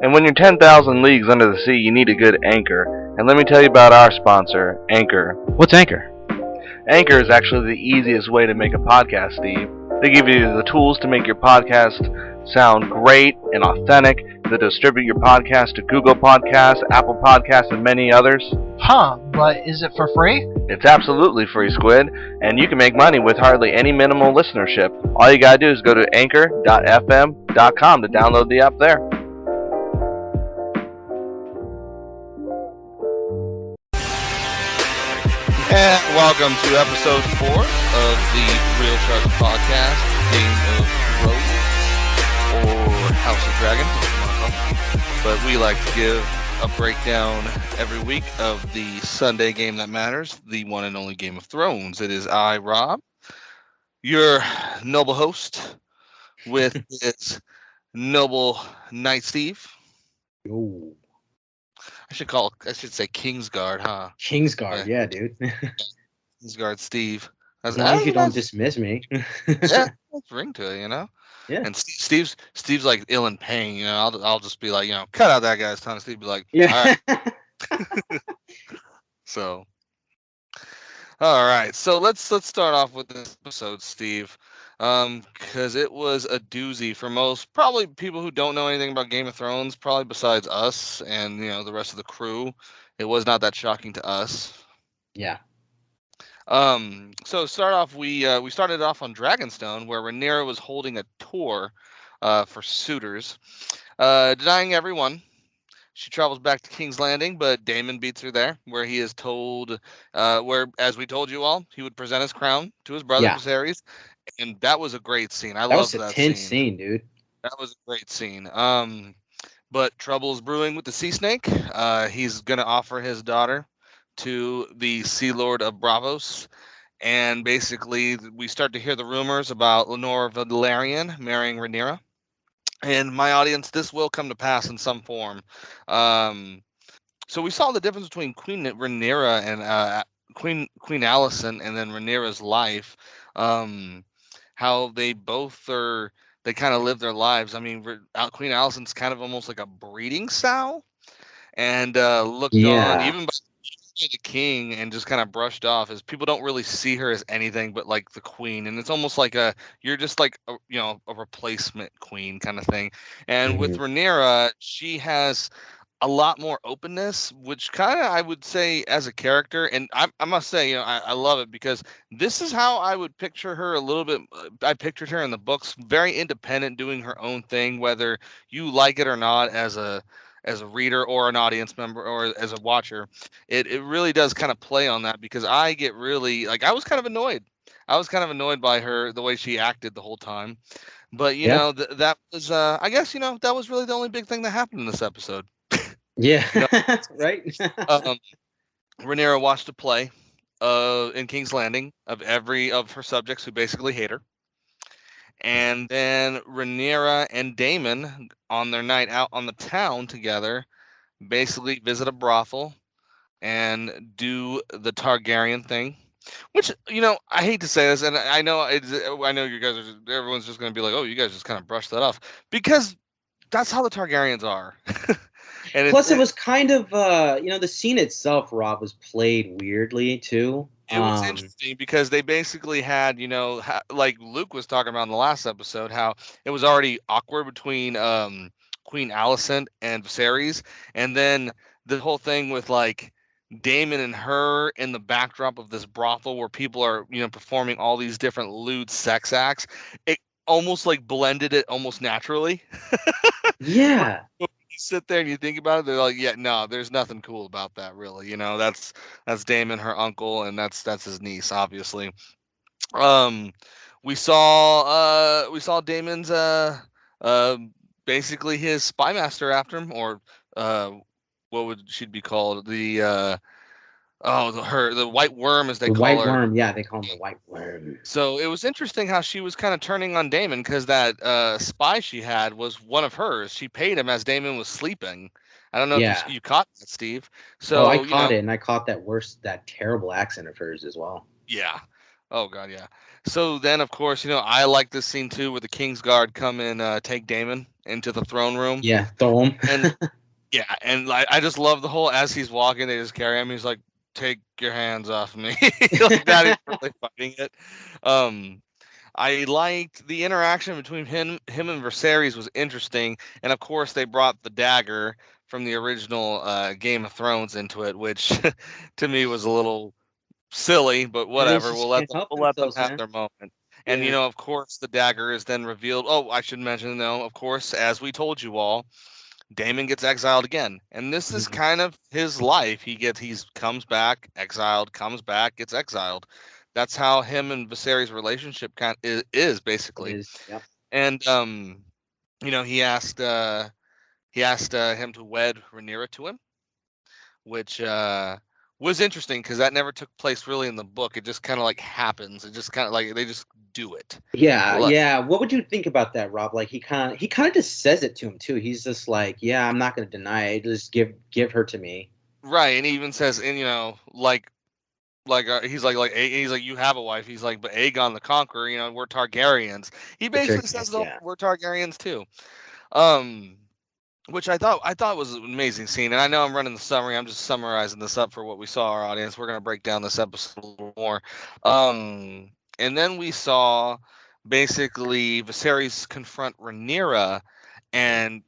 And when you're 10,000 leagues under the sea, you need a good anchor. And let me tell you about our sponsor, Anchor. What's Anchor? Anchor is actually the easiest way to make a podcast, Steve. They give you the tools to make your podcast sound great and authentic. They distribute your podcast to Google Podcasts, Apple Podcasts, and many others. Huh, but is it for free? It's absolutely free, Squid, and you can make money with hardly any minimal listenership. All you gotta do is go to anchor.fm.com to download the app there. And welcome to episode 4 of the Real Sharks Podcast, Game of Thrones, or House of Dragon, but we like to give a breakdown every week of the Sunday game that matters, the one and only Game of Thrones. It is I, Rob, your noble host, with its noble knight, Steve. Ooh. I should say Kingsguard, huh? Kingsguard, yeah, dude. Kingsguard Steve. As long as you don't dismiss me. Yeah, let's ring to it, you know? Yeah. And Steve's like ill in pain, you know. I'll just be like, you know, cut out that guy's tongue. Steve be like, yeah. all right. So, all right. So let's start off with this episode, Steve, because it was a doozy for most, probably people who don't know anything about Game of Thrones, probably besides us and you know the rest of the crew. It was not that shocking to us. Yeah. So start off, we started off on Dragonstone, where Rhaenyra was holding a tour for suitors, denying everyone. She travels back to King's Landing, but Daemon beats her there, where he is told, where, as we told you all, he would present his crown to his brother Viserys, and that was a great scene. I loved that scene. That was a tense scene, dude. That was a great scene. But trouble is brewing with the Sea Snake. He's gonna offer his daughter to the Sea Lord of Braavos, and basically we start to hear the rumors about Lenore Valerian marrying Rhaenyra. And my audience, this will come to pass in some form. So we saw the difference between Queen Rhaenyra and Queen Alicent, and then Rhaenyra's life. How they both they kind of live their lives. I mean, Queen Alicent's kind of almost like a breeding sow, and looked on even by the king and just kind of brushed off, as people don't really see her as anything but like the queen, and it's almost like you're just like a replacement queen kind of thing. And with Rhaenyra, she has a lot more openness, which kind of, I would say, as a character, and I must say, I love it, because this is how I would picture her a little bit. I pictured her in the books, very independent, doing her own thing, whether you like it or not, as a reader or an audience member or as a watcher. It really does kind of play on that, because I get really, like, I was kind of annoyed. By her, the way she acted the whole time. But, that was, I guess, that was really the only big thing that happened in this episode. Yeah, right. Rhaenyra watched a play in King's Landing of every of her subjects who basically hate her. And then Rhaenyra and Daemon, on their night out on the town together, basically visit a brothel and do the Targaryen thing. Which, I hate to say this, and I know you guys everyone's just going to be like, oh, you guys just kind of brushed that off, because that's how the Targaryens are. And plus, it was kind of, the scene itself, Rob, was played weirdly too. It was interesting because they basically had, like Luke was talking about in the last episode, how it was already awkward between Queen Alicent and Viserys, and then the whole thing with like Daemon and her in the backdrop of this brothel where people are, performing all these different lewd sex acts. It almost like blended it almost naturally. Yeah. You sit there and you think about it, they're like, yeah, no, there's nothing cool about that, really. That's Daemon, her uncle, and that's his niece, obviously. We saw Daemon's basically his spy master after him, or what would she be called? The white worm, as they call her. The white worm, yeah, they call him the white worm. So it was interesting how she was kind of turning on Daemon, because that spy she had was one of hers. She paid him as Daemon was sleeping. I don't know if you caught that, Steve. So I caught it, and I caught that terrible accent of hers as well. Yeah. Oh god, yeah. So then, of course, I like this scene too, where the Kingsguard come and take Daemon into the throne room, Yeah, throw him. and yeah, and I just love the whole as he's walking, they just carry him. He's like, "Take your hands off me!" Like that. He's really fighting it. Um, I liked the interaction between him and Viserys was interesting, and of course they brought the dagger from the original Game of Thrones into it, which to me was a little silly, but And they whatever. just We'll let can't them help we'll let them themselves, have man. their moment. And Yeah. of course, the dagger is then revealed. Oh, I should mention though, of course, as we told you all, Daemon gets exiled again, and this is Mhm. kind of his life. He's comes back, exiled, comes back, gets exiled. That's how him and Viserys' relationship is It basically. is. Yep. And he asked him to wed Rhaenyra to him, which was interesting because that never took place really in the book. It just kind of like happens. It just kind of like they just do it. Yeah, Like, yeah. What would you think about that, Rob? Like he kind of just says it to him too. He's just like, yeah, I'm not going to deny it. Just give her to me. right, and he even says, and he's like, you have a wife. He's like, but Aegon the Conqueror, we're Targaryens. He The basically turkey. says, no, Yeah. we're Targaryens too. Um, which I thought was an amazing scene. And I know I'm running the summary. I'm just summarizing this up for what we saw, our audience. We're gonna break down this episode a little more. And then we saw basically Viserys confront Rhaenyra and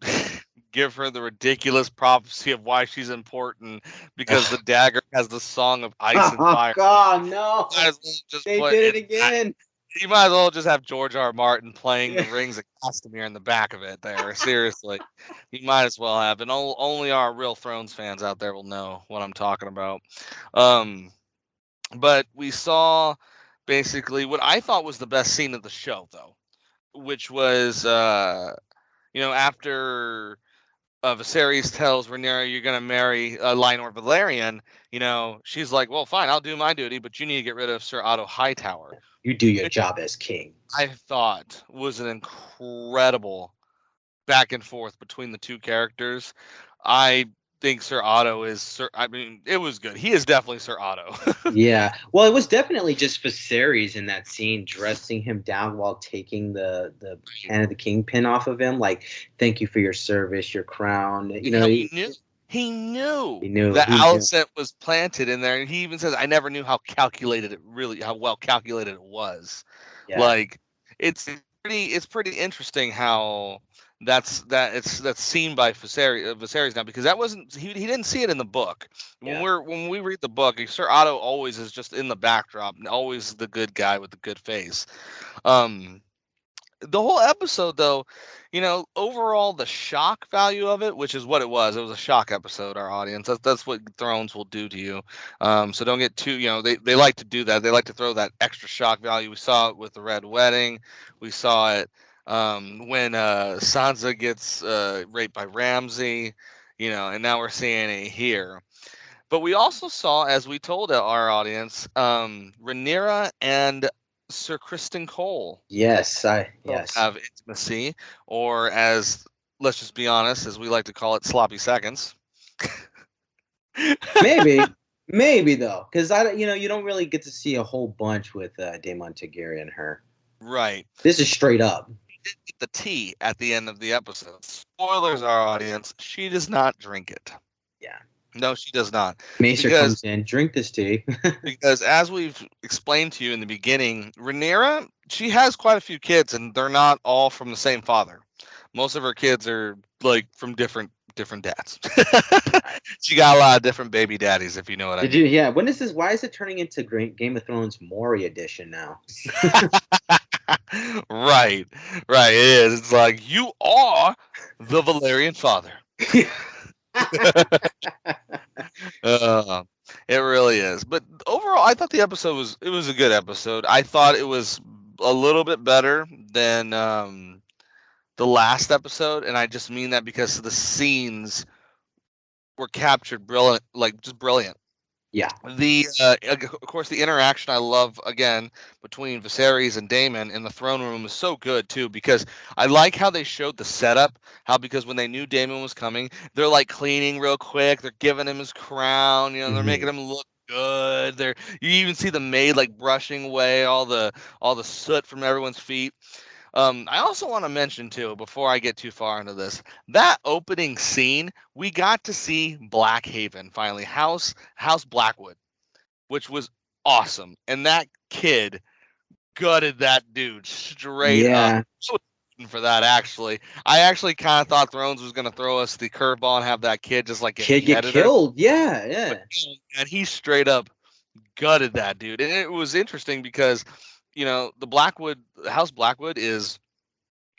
give her the ridiculous prophecy of why she's important because the dagger has the song of ice and Oh fire. God, no! Might as well just They put did it it. again. You might as well just have George R. R. Martin playing the Yeah. Rings of Castamere in the back of it. There, seriously, you might as well have. And only our real Thrones fans out there will know what I'm talking about. Um, but we saw basically what I thought was the best scene of the show, though, which was after Viserys tells Rhaenyra you're gonna marry Lionor Valerian. She's like, well, fine, I'll do my duty, but you need to get rid of Sir Otto Hightower. You do your Which job as king. I thought was an incredible back and forth between the two characters. I think Sir Otto is Sir. I mean, it was good. He is definitely Sir Otto. Yeah. Well, it was definitely just Viserys in that scene dressing him down while taking the hand of the kingpin off of him. Like, thank you for your service, your crown. He knew. He knew He knew. that He knew. Alicent was planted in there, and he even says, "I never knew how well calculated it was." Yeah. Like, it's pretty interesting how that's seen by Viserys now, because that wasn't he didn't see it in the book. When Yeah. we read the book, Sir Otto always is just in the backdrop, and always the good guy with the good face. Um, the whole episode, though, overall the shock value of it, which is what it was a shock episode, our audience. That's what Thrones will do to you. So don't get too, they like to do that. They like to throw that extra shock value. We saw it with the Red Wedding. We saw it when Sansa gets raped by Ramsay, and now we're seeing it here. But we also saw, as we told our audience, Rhaenyra and Sir Kristen Cole Yes. Yes. have intimacy, or as, let's just be honest, as we like to call it, sloppy seconds. Maybe. Maybe though, because you don't really get to see a whole bunch with Daemon Targaryen and her. Right. This is straight up. Get the tea at the end of the episode. Spoilers, our audience. She does not drink it. Yeah. No, she does not. Maester Because- comes in, drink this tea. Because as we've explained to you in the beginning, Rhaenyra, she has quite a few kids, and they're not all from the same father. Most of her kids are like from different dads. She got a lot of different baby daddies, if you know what I Did mean. you? Yeah. When is this? Why is it turning into Game of Thrones Maury edition now? Right. It is. It's like, you are the Valerian father. It really is. But overall, I thought the episode was a good episode. I thought it was a little bit better than the last episode, and I just mean that because the scenes were captured brilliant, like just brilliant. Yeah. Of course, the interaction I love again between Viserys and Daemon in the throne room is so good too, because I like how they showed the setup. Because when they knew Daemon was coming, they're like cleaning real quick. They're giving him his crown. They're making him look good. You even see the maid like brushing away all the soot from everyone's feet. I also want to mention too, before I get too far into this, that opening scene, we got to see Blackhaven finally, House Blackwood, which was awesome, and that kid gutted that dude straight up. Yeah. I was waiting for that actually. I actually kind of thought Thrones was gonna throw us the curveball and have that kid just like get Kid get beheaded, or, killed. Yeah, yeah. and he straight up gutted that dude. And it was interesting because, the House Blackwood is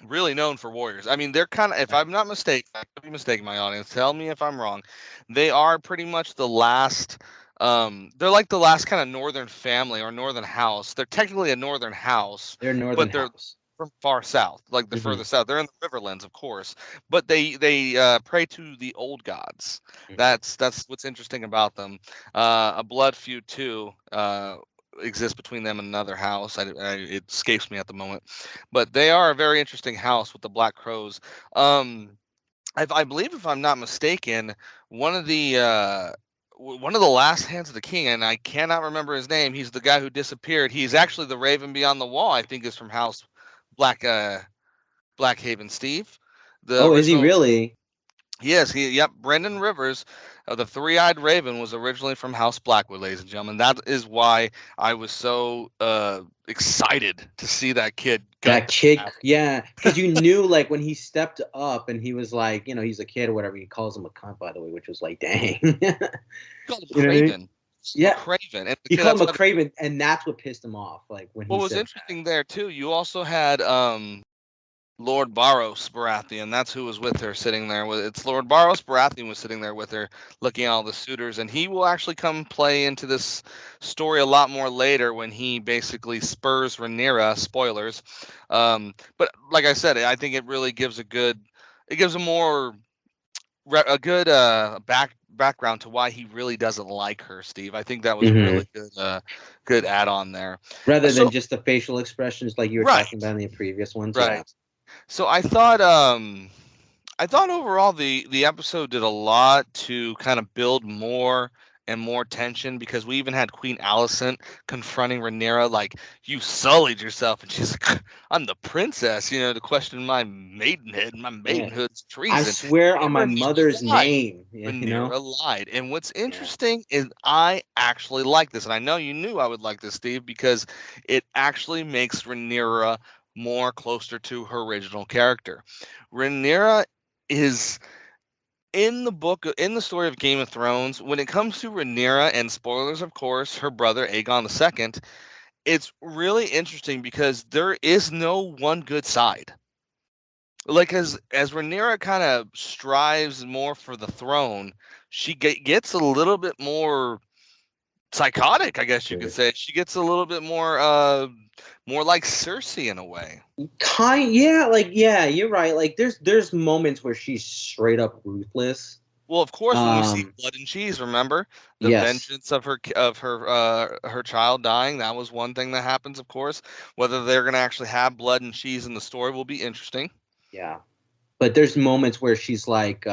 really known for warriors. I mean, they're kind of, if I'm not mistaken, I could be mistaken, my audience. Tell me if I'm wrong. They are pretty much the last. They're like the last kind of northern family or northern house. They're technically a northern house, They're northern but they're house. from far south, like the Mhm. further south. They're in the Riverlands, of course, but they pray to the old gods. Mhm. That's what's interesting about them. A blood feud too exists between them and another house. It escapes me at the moment, but they are a very interesting house with the Black Crows. I believe, if I'm not mistaken, one of the one of the last hands of the king, and I cannot remember his name. He's the guy who disappeared. He's actually the Raven Beyond the Wall. I think is from House Black Blackhaven. Steve, the Oh, is he original. really? Yes, yep. Brendan Rivers, the three-eyed Raven, was originally from House Blackwood, ladies and gentlemen. That is why I was so excited to see that kid gut That the kid, crap. yeah, because you knew like when he stepped up and he was like, he's a kid or whatever. He calls him a cunt, by the way, which was like, dang. He called him You know what I mean? Craven. Yeah, Craven, and he called that's him a why. craven, and that's what pissed him off. Like when What he was said interesting there too, you also had Lord Barros Baratheon. That's who was with her, sitting there. It's Lord Barros Baratheon was sitting there with her, looking at all the suitors, and he will actually come play into this story a lot more later when he basically spurs Rhaenyra. Spoilers, but like I said, I think it really gives it gives a more a good background to why he really doesn't like her, Steve. I think that was a that. really good add on there. Rather than So just the facial expressions like you were right, talking about in the previous ones. Yeah. right. So I thought overall the episode did a lot to kind of build more and more tension, because we even had Queen Alicent confronting Rhaenyra like, "You sullied yourself," and she's like, "I'm the princess," to question my maidenhead, my Yeah. maidenhood's I treason. swear on And my Rhaenyra mother's lied. name. Yeah. Rhaenyra lied. And what's Yeah. interesting is I actually like this, and I know you knew I would like this, Steve, because it actually makes Rhaenyra more closer to her original character. Rhaenyra is in the story of Game of Thrones. When it comes to Rhaenyra, and spoilers, of course, her brother Aegon II, it's really interesting because there is no one good side. Like, as Rhaenyra kind of strives more for the throne, she gets a little bit more psychotic, I guess you could say. She gets a little bit more like Cersei in a way. Yeah, like yeah, you're right. Like there's moments where she's straight up ruthless. Well, of course, when we see Um, blood and cheese, remember the yes. vengeance of her child dying. That was one thing that happens, of course. Whether they're going to actually have blood and cheese in the story will be interesting. Yeah. But there's moments where she's like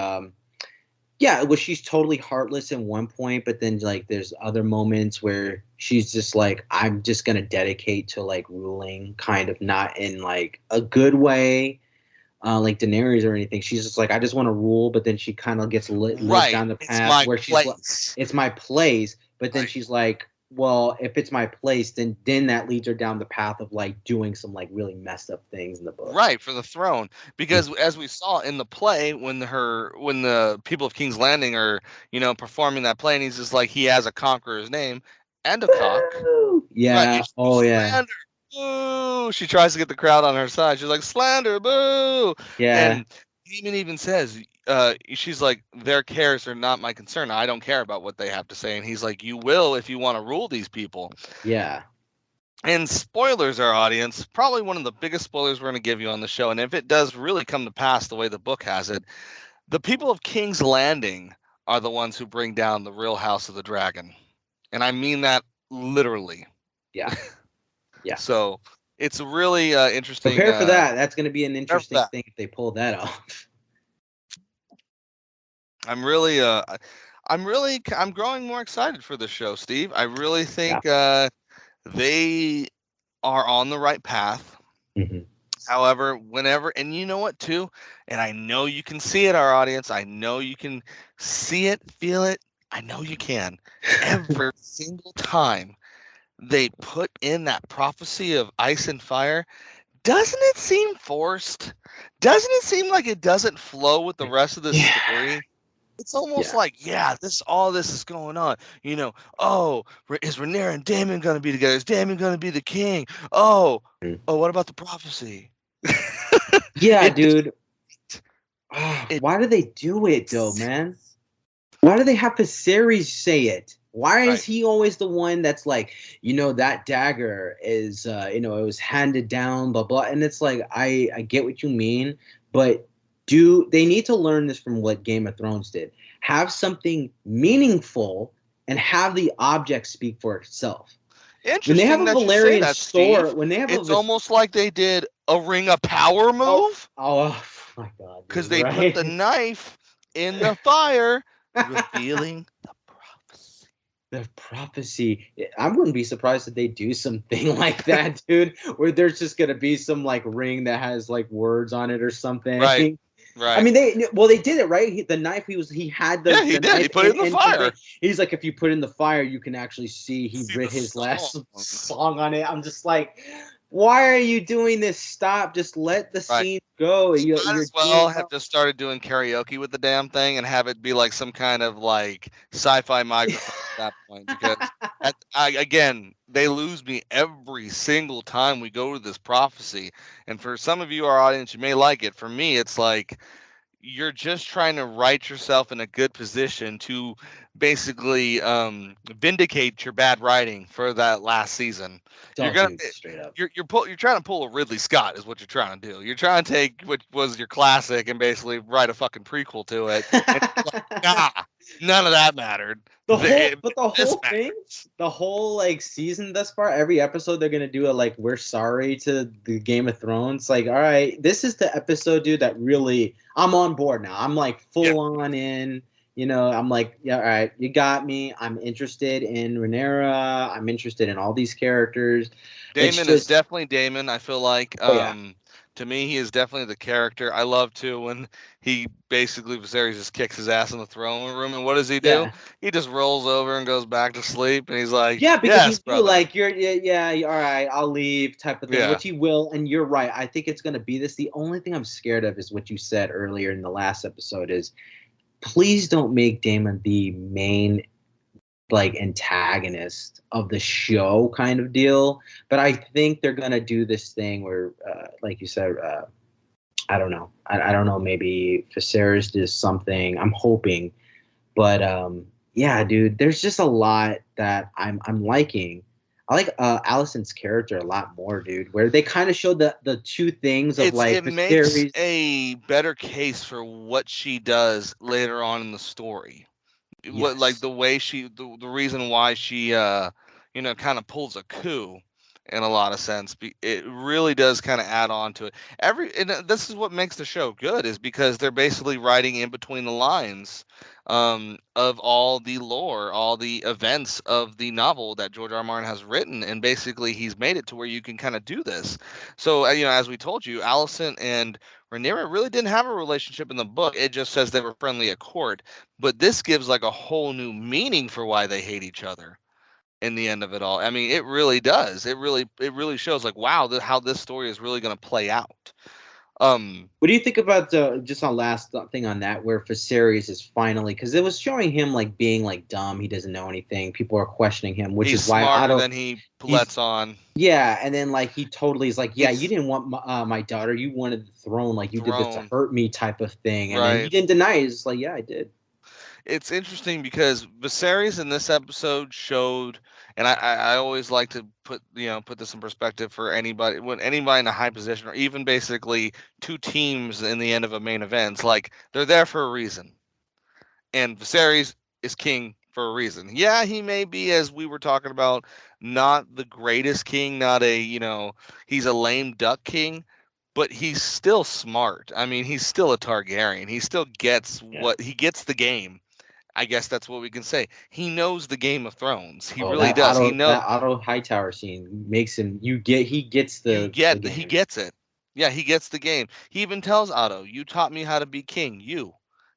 yeah, well, she's totally heartless in one point, but then like there's other moments where she's just like, I'm just gonna dedicate to like ruling, kind of not in like a good way, like Daenerys or anything. She's just like, I just want to rule, but then she kind of gets led Right. down the It's path my where she's like, place. it's my place, but then Right. she's like, well, if it's my place, then that leads her down the path of like doing some like really messed up things in the book. Right, for the throne, because as we saw in the play, when the people of King's Landing are performing that play, and he's just like, he has a conqueror's name and a cock. Right, Yeah. and she Oh goes, yeah. slander, boo. She tries to get the crowd on her side. She's like, slander, boo. Yeah. And Demon even says, she's like, their cares are not my concern. I don't care about what they have to say. And he's like, you will if you want to rule these people. Yeah. And spoilers, our audience, probably one of the biggest spoilers we're going to give you on the show. And if it does really come to pass the way the book has it, the people of King's Landing are the ones who bring down the real House of the Dragon. And I mean that literally. Yeah. Yeah. So it's a really interesting. Prepare for that. That's going to be an prepare for interesting that. thing if they pull that off. I'm really I'm growing more excited for this show, Steve. I really Yeah. think they are on the right path. Hmm. However, whenever, and you know what too, and I know you can see it, our audience. I know you can see it, feel it. I know you can. Every single time they put in that prophecy of ice and fire, doesn't it seem forced? Doesn't it seem like it doesn't flow with the rest of the Yeah. story? It's almost Yeah. like, yeah, all this is going on. Oh, is Rhaenyra and Daemon going to be together? Is Daemon going to be the king? Oh, Mm. oh, what about the prophecy? Yeah, it dude. it Why do they do it though, man? Why do they have Viserys say it? Why is right. he always the one that's like, that dagger is, it was handed down, blah blah. And it's like, I get what you mean, but do they need to learn this from what Game of Thrones did? Have something meaningful and have the object speak for itself. When they have Interesting a that you say Valerian that, sword, Steve. when they have It's almost like they did a Ring of Power oh, move oh my god, because dude, they put the right? knife in the fire, revealing the prophecy. The prophecy. I wouldn't be surprised if they do something like that, dude, where there's just gonna be some like ring that has like words on it or Right, something. I right. mean, they did it right. The knife, he had Yeah, he the did. knife He put it in the in something. fire. He's like, if you put it in the fire, you can actually see he See the writ his last songs. song on it. I'm just like, why are you doing this? Stop! Just let the Right. scene go. You might You're as well doing have well. just started doing karaoke with the damn thing and have it be like some kind of like sci-fi microphone at that point because again, they lose me every single time we go to this prophecy. And for some of you, our audience, you may like it. For me, it's like you're just trying to write yourself in a good position to basically vindicate your bad writing for that last season. You're Oh, gonna dude, straight up. you're trying to pull a Ridley Scott is what you're trying to do. You're trying to take what was your classic and basically write a fucking prequel to it. And it's like, nah, none of that mattered. The This whole thing, matters. the whole like season thus far, every episode they're gonna do a like we're sorry to the Game of Thrones. Like, all right, this is the episode, dude, that really I'm on board now. I'm like Yeah, full on in. I'm like, yeah, all right, you got me. I'm interested in Rhaenyra. I'm interested in all these characters. It's Damon is just, definitely Damon. I feel like oh yeah, to me he is definitely the character. I love too when he basically Viserys just kicks his ass in the throne room and what does he do? yeah. He just rolls over and goes back to sleep and he's like, Yeah, because he "Yes, knew brother." like all right, I'll leave type of thing, Yeah. which he will, and you're right. I think it's gonna be this. The only thing I'm scared of is what you said earlier in the last episode is please don't make Damon the main like antagonist of the show kind of deal. But I think they're gonna do this thing where, like you said, I don't know. I don't know. Maybe Viserys does something. I'm hoping, but yeah, dude, there's just a lot that I'm liking. I like Allison's character a lot more, dude. Where they kind of showed the two things of It like the makes series. a better case for what she does later on in the story. What like Yes. the way the reason why she kind of pulls a coup in a lot of sense. It really does kind of add on to it. This is what makes the show good is because they're basically writing in between the lines of all the lore, all the events of the novel that George R. R. Martin has written, and basically he's made it to where you can kind of do this. So as we told you, Allison and Rhaenyra really didn't have a relationship in the book. It just says they were friendly at court, but this gives like a whole new meaning for why they hate each other in the end of it all. I mean, it really does. It really shows like wow, how this story is really going to play out. What do you think about just on last thing on that, where Viserys is finally because it was showing him like being like dumb, he doesn't know anything. People are questioning him, which He's is why smarter than he He's lets on. yeah, and then like he totally is like, yeah, you It's didn't want my daughter, you wanted the throne, like you did this to throne, hurt me, type of thing, and then he right? didn't deny it. It's like, yeah, I did. It's interesting because Viserys in this episode showed, and I always like to put this in perspective for anybody when anybody in a high position or even basically two teams in the end of a main event. It's like they're there for a reason, and Viserys is king for a reason. Yeah, he may be, as we were talking about, not the greatest king, not a he's a lame duck king, but he's still smart. I mean, he's still a Targaryen. He still gets Yeah. what he gets the game I guess that's what we can say. He knows the Game of Thrones. He Oh, really does. He knows. that Otto Hightower scene makes him. He gets the He game. gets it. Yeah, he gets the game. He even tells Otto, "You taught me how to be king. You."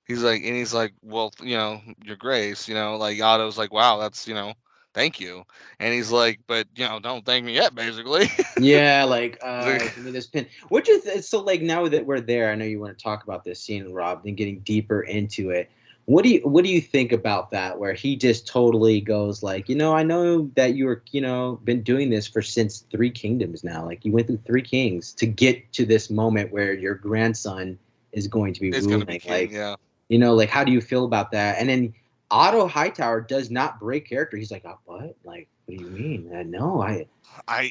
He's like, "Well, Your Grace, like Otto's like, "Wow, that's, thank you." And he's like, "But, don't thank me yet, basically." Yeah, like He's like, give me this pin. What you so like now that we're there, I know you want to talk about this scene, Rob, and getting deeper into it. What do you think about that? Where he just totally goes like, I know that you're been doing this for since Three Kingdoms now. Like you went through three kings to get to this moment where your grandson is going to be it's gonna be ruling. king, Like yeah. like how do you feel about that? And then Otto Hightower does not break character. He's like, what? Like, what do you mean? No,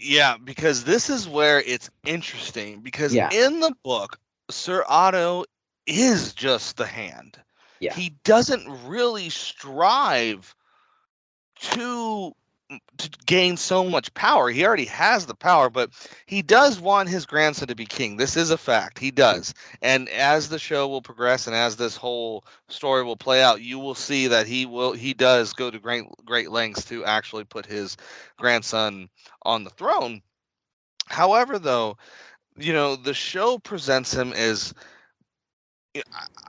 Yeah, because this is where it's interesting because yeah, in the book, Sir Otto is just the hand. yeah. He doesn't really strive to gain so much power. He already has the power, but he does want his grandson to be king. This is a fact. He does. And as the show will progress and as this whole story will play out, you will see that he does go to great lengths to actually put his grandson on the throne. However, though, the show presents him as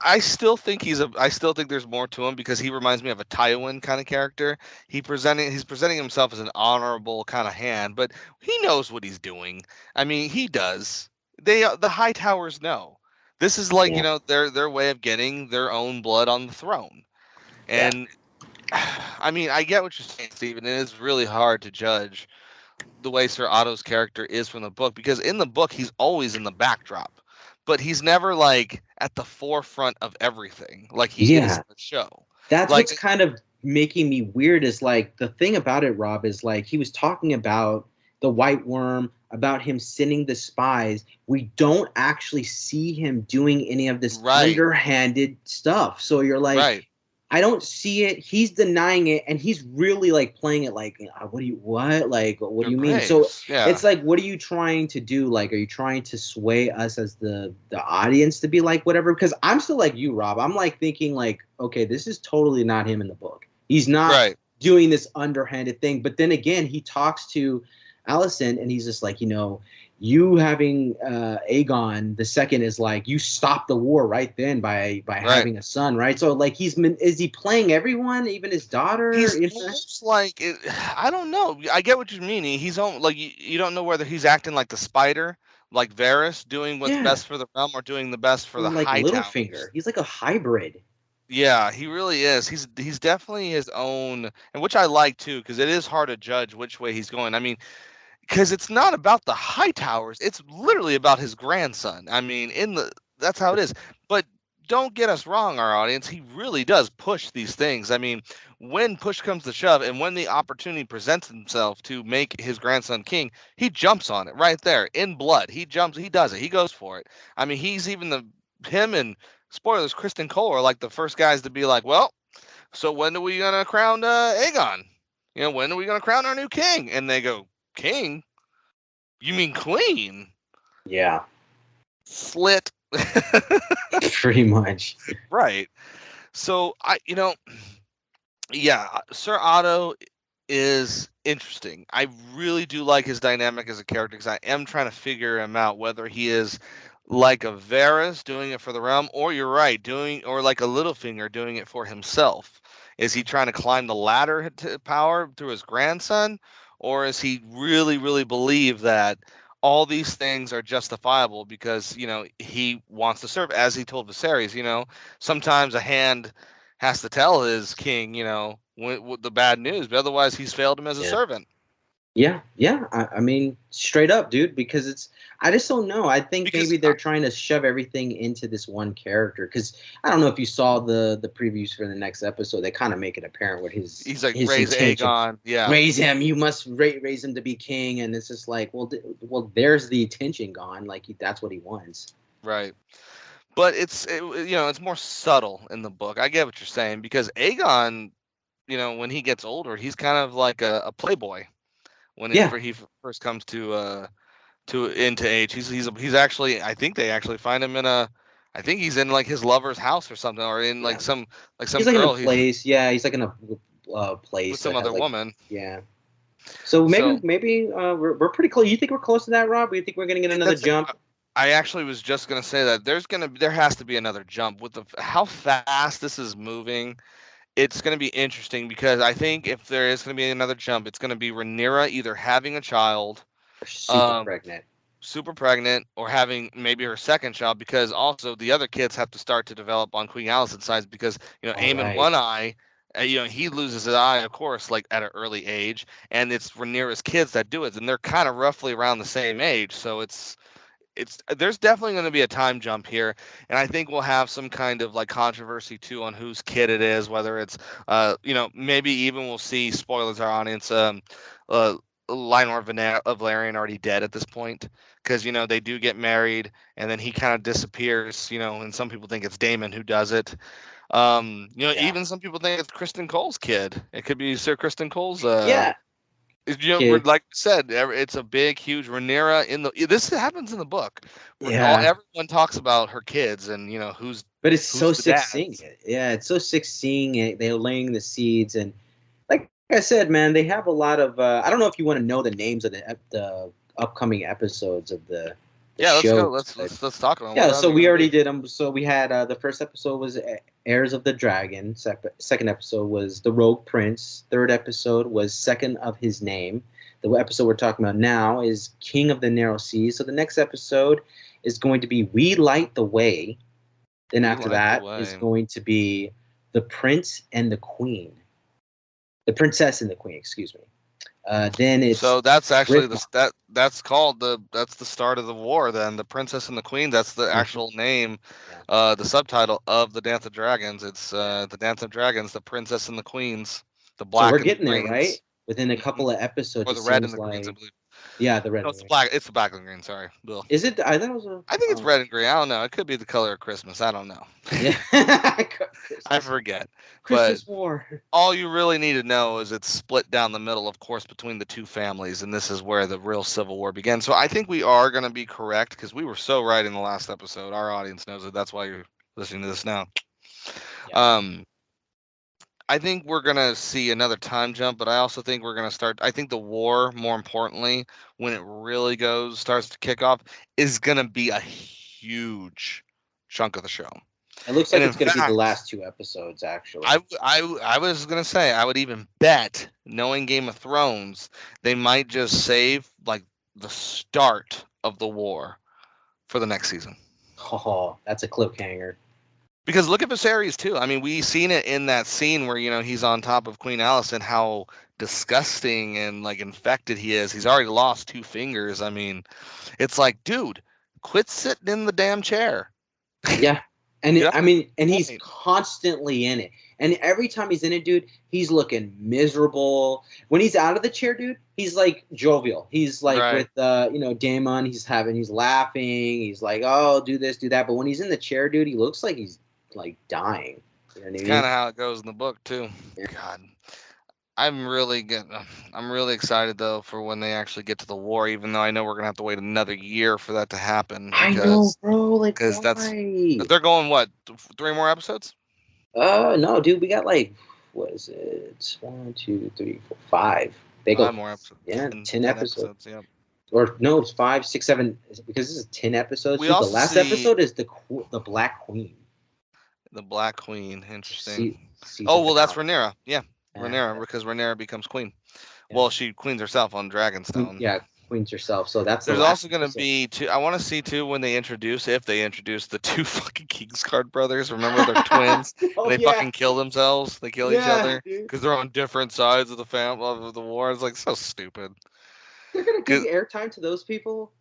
I still think I still think there's more to him because he reminds me of a Tywin kind of character. He's presenting himself as an honorable kind of hand, but he knows what he's doing. I mean, he does. The High Towers know. This is like, Yeah. their way of getting their own blood on the throne. Yeah. And I mean, I get what you're saying, Steven. It is really hard to judge the way Sir Otto's character is from the book because in the book he's always in the backdrop, but he's never like at the forefront of everything like he is Yeah. in the show. That's Like, what's kind of making me weird is like the thing about it, Rob, is like he was talking about the White Worm, about him sending the spies. We don't actually see him doing any of this right, underhanded stuff. So you're like, right, I don't see it. He's denying it, and he's really like playing it like, what? Like, what do your you mean? So grace, yeah, it's like, what are you trying to do? Like, are you trying to sway us as the audience to be like whatever? Because I'm still like you, Rob. I'm like thinking like, okay, this is totally not him in the book. He's not right. doing this underhanded thing. But then again, he talks to Allison, and he's just like, you having Aegon the second is like you stop the war right then by Right. having a son, right? So like is he playing everyone, even his daughter? He's almost like it, I don't know. I get what you mean. He's almost like you don't know whether he's acting like the spider, like Varys, doing what's Yeah, best for the realm, or doing the best for or the like High Towers. Littlefinger. He's like a hybrid. Yeah, he really is. He's definitely his own, and which I like too, because it is hard to judge which way he's going. I mean, because it's not about the High Towers; it's literally about his grandson. I mean, that's how it is. But don't get us wrong, our audience. He really does push these things. I mean, when push comes to shove, and when the opportunity presents himself to make his grandson king, he jumps on it right there in blood. He jumps. He does it. He goes for it. I mean, he's even him and spoilers. Kristen Cole are like the first guys to be like, well, so when are we gonna crown Aegon? When are we gonna crown our new king? And they go, king? You mean queen? Yeah, Slit. pretty much. Right. So yeah, Sir Otto is interesting. I really do like his dynamic as a character because I am trying to figure him out whether he is like a Varys doing it for the realm, or you're right, or like a Littlefinger doing it for himself. Is he trying to climb the ladder to power through his grandson, or is he really, really believe that all these things are justifiable because he wants to serve, as he told Viserys. Sometimes a hand has to tell his king, the bad news, but otherwise he's failed him as a Yeah. servant. Yeah, yeah. I mean, straight up, dude. Because I just don't know. I think Because maybe they're trying to shove everything into this one character. Because I don't know if you saw the previews for the next episode. They kind of make it apparent what he's like, his raise intention. Aegon, yeah, Raise him. You must raise him to be king. And it's just like, well, there's the attention gone. Like that's what he wants. right. But it's more subtle in the book. I get what you're saying because Aegon, when he gets older, he's kind of like a playboy when Yeah. he first comes to into age. He's actually, I think they actually find him in I think he's in like his lover's house or something, or in like Yeah. some He's like in girl a place. Yeah, he's like in a place with some that has other like woman. yeah. So So maybe we're pretty close. You think we're close to that, Rob? Or you think we're gonna get another that's jump? I actually was just gonna say that there has to be another jump with how fast this is moving. It's gonna be interesting because I think if there is gonna be another jump, it's gonna be Rhaenyra either having a child, Super um, pregnant. super pregnant, or having maybe her second child, because also the other kids have to start to develop on Queen Alicent's side, because All Aemon right. One Eye, he loses his eye, of course, like at an early age, and it's Rhaenyra's kids that do it, and they're kind of roughly around the same age, so it's there's definitely going to be a time jump here, and I think we'll have some kind of like controversy too on whose kid it is, whether it's maybe even we'll see, spoilers our audience, uh Lionel Valerian already dead at this point, because they do get married and then he kind of disappears, and some people think it's Daemon who does it. Yeah. Even some people think it's Kristen Cole's kid. It could be Sir Kristen Cole's Yeah. we're Kid. like I said, it's a big, huge Rhaenyra in the. This happens in the book. Yeah. Everyone talks about her kids and But it's so who's the sick seeing dads. it. Yeah, it's so sick seeing it. They're laying the seeds, and like I said, man, they have a lot of. I don't know if you want to know the names of the upcoming episodes of the Yeah, let's go. shows, Let's but let's let's talk about them. What yeah. are So they we gonna already be? did them. So we had the first episode was Heirs of the Dragon. Second episode was The Rogue Prince. Third episode was Second of His Name. The episode we're talking about now is King of the Narrow Seas. So the next episode is going to be We Light the Way. Then We after light the that is way. going to be The Prince and the Queen. The Princess and the Queen, excuse me. Then it's So that's actually Rick. that's the start of the war. Then the Princess and the Queen. That's the Mhm. actual name, Yeah, the subtitle of the Dance of Dragons. It's yeah. the Dance of Dragons, the Princess and the Queens, the So we're black and the getting there, right? greens, Within a hmm couple of episodes, or it the red and seems the greens, I like. believe. Yeah, the red No, and it's the green. black. It's the black and green. Sorry, Bill. Is it? I thought it was a. I think it's Oh, red and green. I don't know. It could be the color of Christmas. I don't know. yeah. I Christmas, forget. But Christmas War. all you really need to know is it's split down the middle, of course, between the two families, and this is where the real civil war begins. So I think we are going to be correct, because we were so right in the last episode. Our audience knows it. That's why you're listening to this now. Yeah. Um, I think we're going to see another time jump, but I also think we're going to start. I think the war, more importantly, when it really starts to kick off, is going to be a huge chunk of the show. It looks And like in it's going to be the fact, last two episodes, actually. I was gonna say, I would even bet, knowing Game of Thrones, they might just save like the start of the war for the next season. Oh, that's a cliffhanger. Because look at Viserys too. I mean, we seen it in that scene where he's on top of Queen Alicent, how disgusting and like infected he is. He's already lost 2 fingers. I mean, it's like, dude, quit sitting in the damn chair. Yeah. And Get up I and mean, and he's point. constantly in it. And every time he's in it, dude, he's looking miserable. When he's out of the chair, dude, he's like jovial. He's like Right. with Daemon, he's laughing, he's like, oh, do this, do that. But when he's in the chair, dude, he looks like he's like dying. You know what I It's mean? kind of how it goes in the book too. Yeah. God. I'm really excited though for when they actually get to the war, even though I know we're gonna have to wait another year for that to happen, I know, bro. Like, because why? they're going what, 3 more episodes? No, dude, we got like, what is it? 1, 2, 3, 4, 5. They go, 5 more episodes. yeah, 10, 10 10 episodes. episodes. Yeah. Or no, it's 5, 6, 7. Because this is 10 episodes. We Dude, the also last see episode is the Black Queen. the Black Queen. Interesting. Season Oh well, that's finale. Rhaenyra. Yeah, Yeah, Rhaenyra, because Rhaenyra becomes queen. yeah. Well, she queens herself on Dragonstone. Yeah, Queen's herself. So that's the There's last also going to episode. be two. I want to see too when they introduce, if they introduce the two fucking Kingsguard brothers. Remember, they're twins, Oh, and they yeah. fucking kill themselves. They kill each Yeah, other dude. because they're on different sides of the war. It's like so stupid. They're going to give 'Cause- airtime to those people?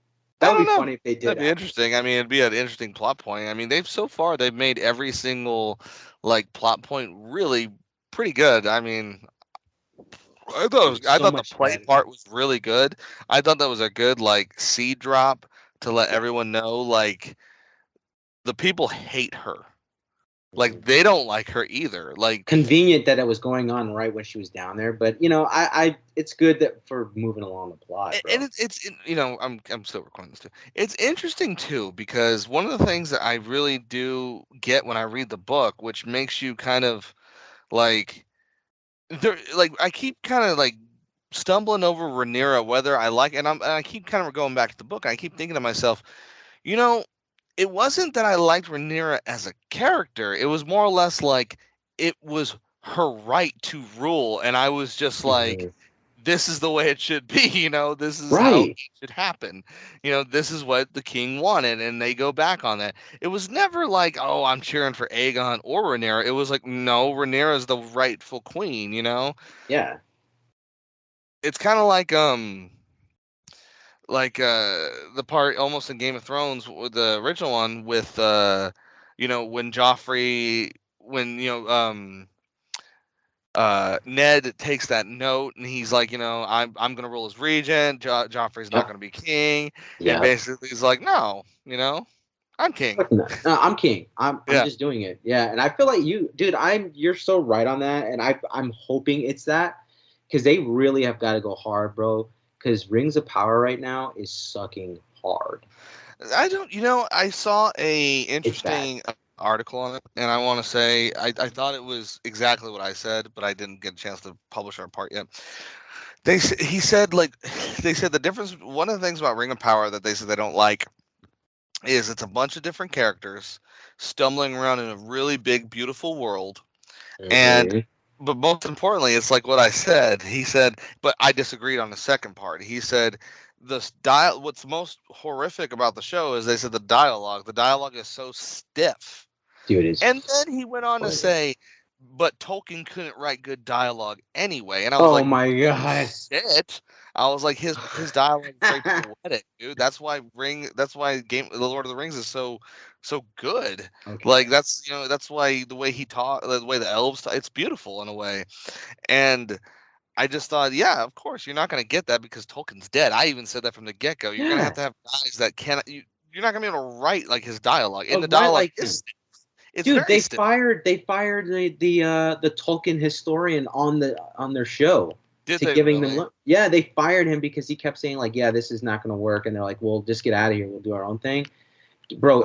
I That would don't be know. funny if they did. That'd be interesting. I mean, it'd be an interesting plot point. I mean, they've made every single like plot point really pretty good. I mean, I So thought the much play strategy. part was really good. I thought that was a good like seed drop to let Yeah. everyone know like the people hate her. Like they don't like her either. Like convenient that it was going on right when she was down there, but I it's good that for moving along the plot, bro. and I'm still recording this too. It's interesting too because one of the things that I really do get when I read the book, which makes you kind of like I keep kind of like stumbling over Rhaenyra, whether I like, and I keep kind of going back to the book. I keep thinking to myself, it wasn't that I liked Rhaenyra as a character. It was more or less like it was her right to rule, and I was just like, this is the way it should be. This is how it should happen. This is what the king wanted, and they go back on that. It was never like, oh, I'm cheering for Aegon or Rhaenyra. It was like, no, Rhaenyra is the rightful queen. Yeah. It's kind of like the part almost in Game of Thrones, with the original one, with when Joffrey, Ned takes that note and he's like, I'm gonna rule as regent. Joffrey's not gonna be king. He basically is like, no, I'm king. No, I'm king. I'm just doing it. Yeah, and I feel like you're so right on that, and I'm hoping it's that, because they really have got to go hard, bro. Because Rings of Power right now is sucking hard. I saw a interesting article on it, and I want to say I thought it was exactly what I said, but I didn't get a chance to publish our part yet. They said the difference. One of the things about Ring of Power that they said they don't like is it's a bunch of different characters stumbling around in a really big, beautiful world, but most importantly, it's like what I said. He said, but I disagreed on the second part. He said what's most horrific about the show is they said the dialogue. The dialogue is so stiff. Dude, and then he went on to say, but Tolkien couldn't write good dialogue anyway. And I was like, oh my god, shit. I was like, his dialogue is very poetic, dude. That's why The Lord of the Rings is so good. Okay. Like that's why the way he taught, the way the elves talk, it's beautiful in a way. And I just thought, yeah, of course you're not going to get that because Tolkien's dead. I even said that from the get go. You're going to have guys that cannot. You're not going to be able to write like his dialogue. And the dialogue is. Dude, they fired the Tolkien historian on their show giving them. Yeah, they fired him because he kept saying like, yeah, this is not going to work, and they're like, well, just get out of here. We'll do our own thing. Bro,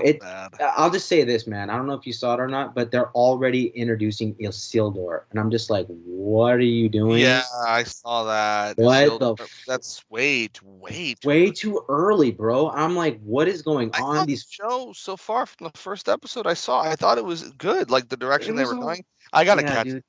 I'll just say this, man. I don't know if you saw it or not, but they're already introducing Isildur, and I'm just like, what are you doing? Yeah, I saw that. That's way too early, bro. I'm like, what is going on? These show so far from the first episode I saw, I thought it was good, like the direction they were going. I gotta catch it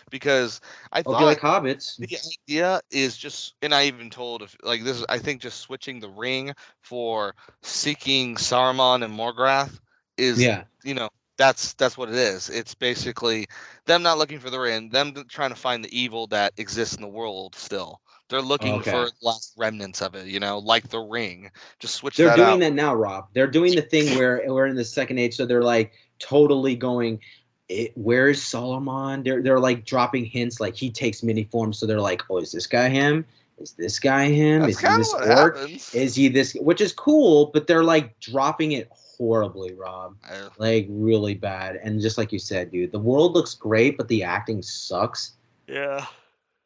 because I thought like Hobbits. The idea is just, and I even told this. I think just switching the ring for seeking Saruman and Morgoth is, that's what it is. It's basically them not looking for the ring, them trying to find the evil that exists in the world still. They're looking for the last remnants of it, like the ring. Just switch that out. They're doing that now, Rob. They're doing the thing where we're in the Second Age, so they're like totally going, where's Solomon? They're like dropping hints, like he takes many forms, so they're like, oh, is this guy him? Is this guy him? That's is he this orc? Is he this? Which is cool, but they're like dropping it horribly, Rob. Like really bad. And just like you said, dude, the world looks great, but the acting sucks. Yeah.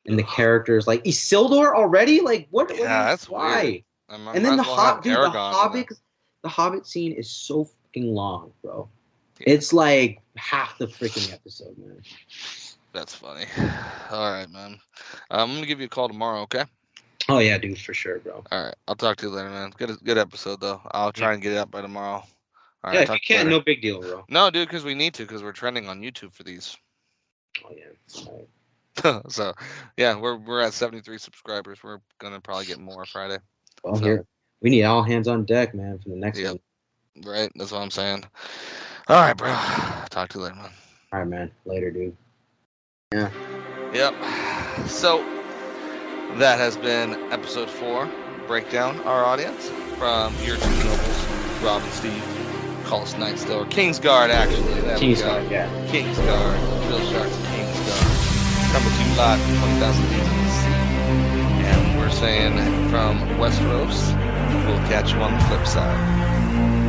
And the characters, like Isildur already, like what? Yeah, that's why. Weird. And then the Hobbit scene is so fucking long, bro. Yeah. It's like half the freaking episode, man. That's funny. All right, man. I'm gonna give you a call tomorrow, okay? Oh yeah, dude, for sure, bro. All right, I'll talk to you later, man. Good episode though. I'll try and get it up by tomorrow. All right, yeah, if you can, no big deal, bro. No, dude, because we need to, because we're trending on YouTube for these. Oh yeah. All right. So, yeah, we're at 73 subscribers. We're gonna probably get more Friday. Well, here we need all hands on deck, man, for the next one. Right, that's what I'm saying. All right, bro. Talk to you later, man. All right, man. Later, dude. Yeah. Yep. So that has been episode 4. Breakdown our audience from your two nobles, Rob and Steve. Corlys Nightstill, or Kingsguard, actually. Kingsguard, yeah. Kingsguard. Real Sharks and Kingsguard. Number 2 lot, 20,000 Leagues on the Sea. And we're saying from Westeros, we'll catch you on the flip side.